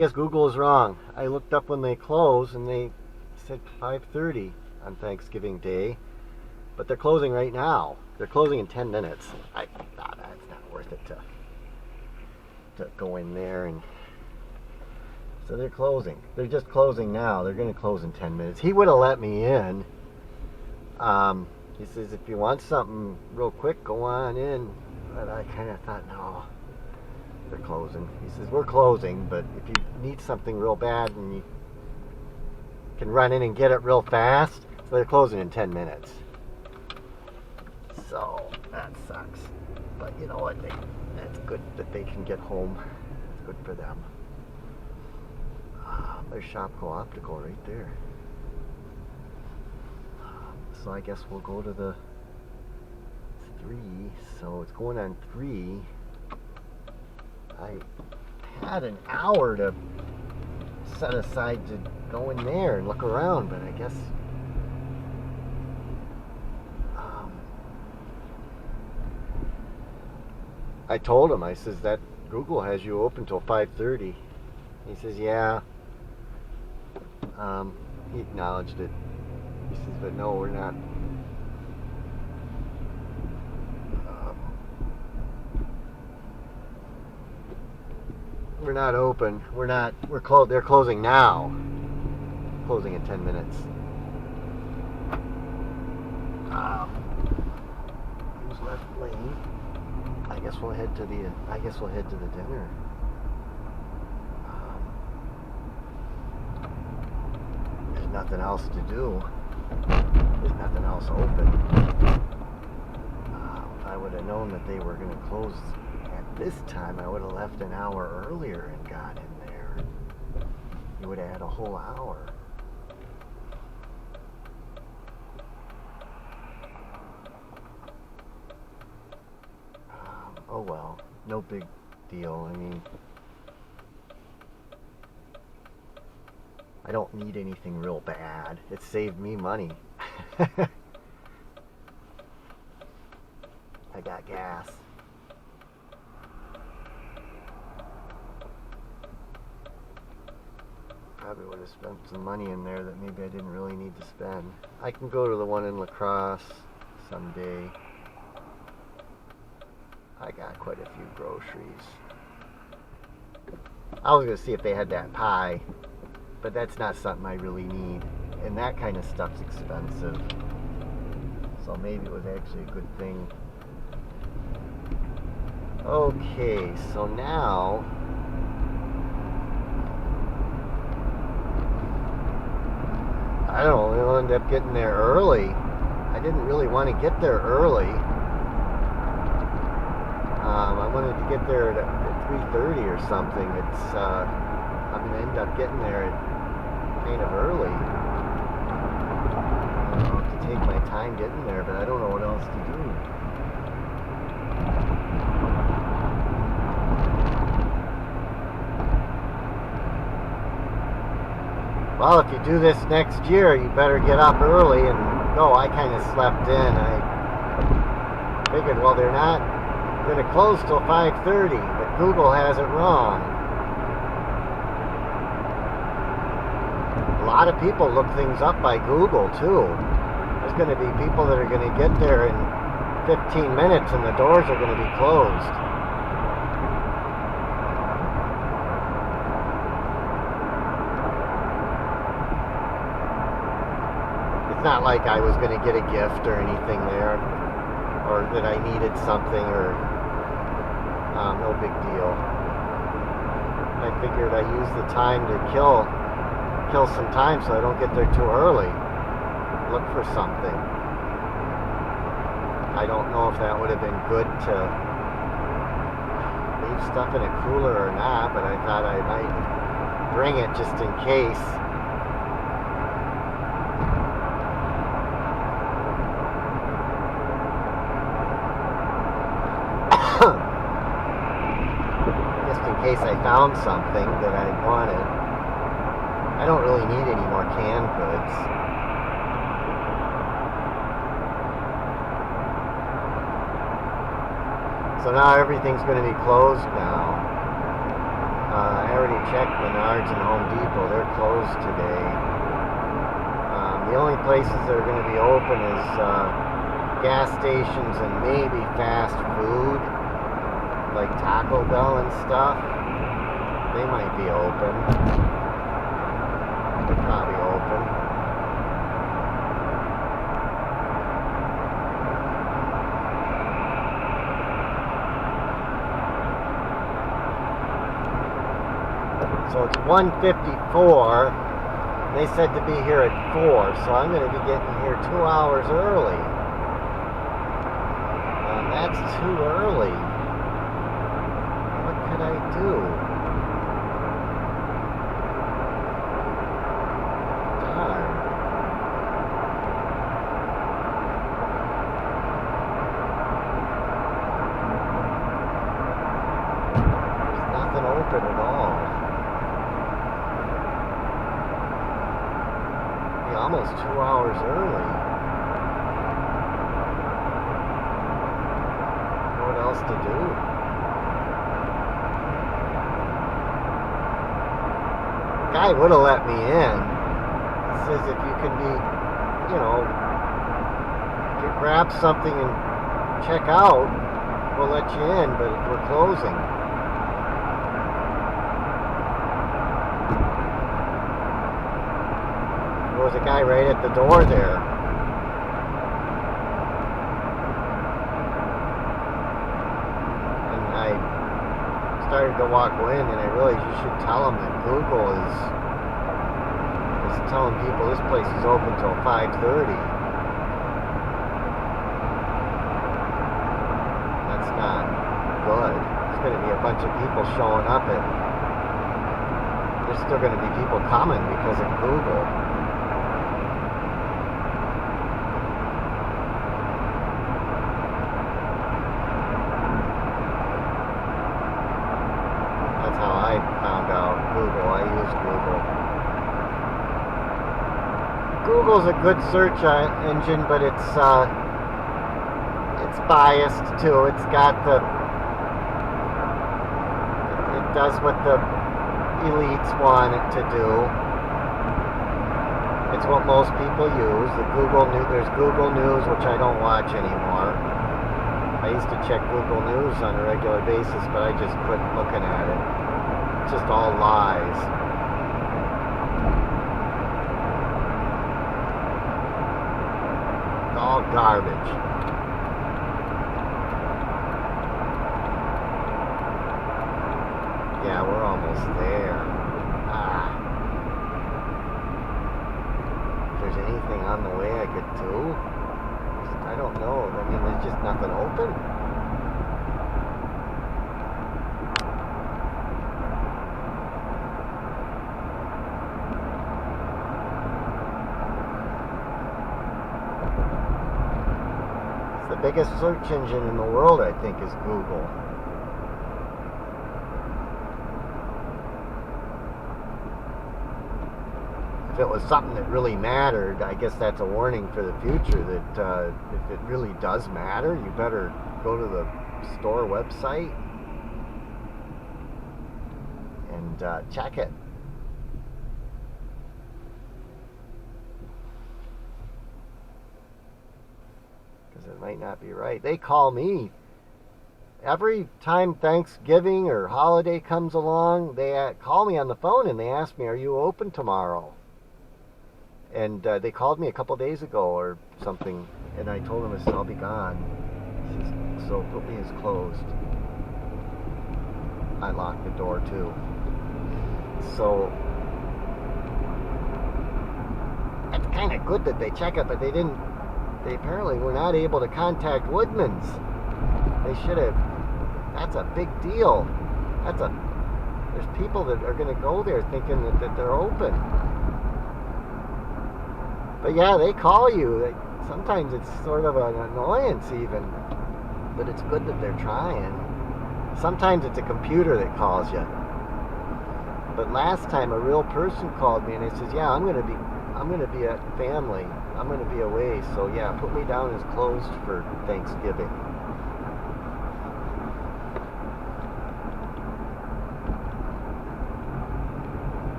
I guess Google is wrong. I looked up when they close and they said 5:30 on Thanksgiving Day, but they're closing right now. They're closing in 10 minutes. I thought that's not worth it to go in there, and so they're closing. They're just closing now. They're going to close in 10 minutes. He would have let me in. He says, if you want something real quick, go on in. But I kind of thought, no, they're closing. He says, we're closing, but if you need something real bad and you can run in and get it real fast, so they're closing in 10 minutes. So that sucks. But you know what? That's good that they can get home. It's good for them. There's Shopko Optical right there. So I guess we'll go to the 3. So it's going on 3. I had an hour to set aside to go in there and look around, but I guess I told him, I says, that Google has you open till 5:30. He says, yeah. He acknowledged it. He says, but no, we're not. We're not open. We're closed. They're closing now. Closing in 10 minutes. Who's left lane? I guess we'll head to the dinner. There's nothing else to do. There's nothing else open. If I would have known that they were going to close at this time, I would have left an hour earlier and got in there. You would have had a whole hour. Oh well, no big deal. I mean, I don't need anything real bad. It saved me money. I got gas. Probably would have spent some money in there that maybe I didn't really need to spend. I can go to the one in La Crosse someday. I got quite a few groceries. I was going to see if they had that pie, but that's not something I really need. And that kind of stuff's expensive. So maybe it was actually a good thing. Okay, so now I don't know, we'll end up getting there early. I didn't really want to get there early. I wanted to get there at 3:30 or something. I'm going to end up getting there kind of early. I'll have to take my time getting there, but I don't know what else to do. Well, if you do this next year, you better get up early and go. I kind of slept in. I figured, well, they're not going to close till 5:30, but Google has it wrong. A lot of people look things up by Google, too. There's going to be people that are going to get there in 15 minutes and the doors are going to be closed. It's not like I was going to get a gift or anything there, or that I needed something, or no big deal. I figured I use the time to kill some time so I don't get there too early. Look for something. I don't know if that would have been good to leave stuff in a cooler or not, but I thought I might bring it just in case. Just in case I found something that I wanted. I don't really need any more canned goods. So now everything's going to be closed now. I already check Menards and Home Depot. They're closed today. The only places that are going to be open is gas stations and maybe fast food, like Taco Bell and stuff. They might be open. They're probably open. So it's 1:54. They said to be here at 4, so I'm going to be getting here 2 hours early. And that's too early. What could I do? Darn. There's nothing open at all. Almost 2 hours early. What else to do? Guy would have let me in. He says if you can be, grab something and check out, we'll let you in, but we're closing. There was a guy right at the door there. And I started to walk in, and I realized you should tell them that Google is telling people this place is open till 5:30. That's not good. There's going to be a bunch of people showing up, and there's still going to be people coming because of Google. Google's a good search engine, but it's biased too. It does what the elites want it to do. It's what most people use. There's Google News, which I don't watch anymore. I used to check Google News on a regular basis, but I just quit looking at it. It's just all lies. All garbage. Yeah, we're almost there. If there's anything on the way I could do, I don't know. I mean, there's just nothing open. The biggest search engine in the world, I think, is Google. If it was something that really mattered, I guess that's a warning for the future that if it really does matter, you better go to the store website and check it. It might not be right. They call me every time Thanksgiving or holiday comes along. They call me on the phone and they ask me, "Are you open tomorrow?" And they called me a couple days ago or something, and I told them, I said, "I'll be gone." He says, "So put me as closed." I locked the door too. So it's kind of good that they check it, but they didn't. They apparently were not able to contact Woodman's. They should have. That's a big deal. There's people that are going to go there thinking that they're open. But yeah, they call you. Sometimes it's sort of an annoyance even. But it's good that they're trying. Sometimes it's a computer that calls you. But last time a real person called me and he says, "Yeah, I'm going to be at family. I'm going to be away, so yeah, put me down as closed for Thanksgiving."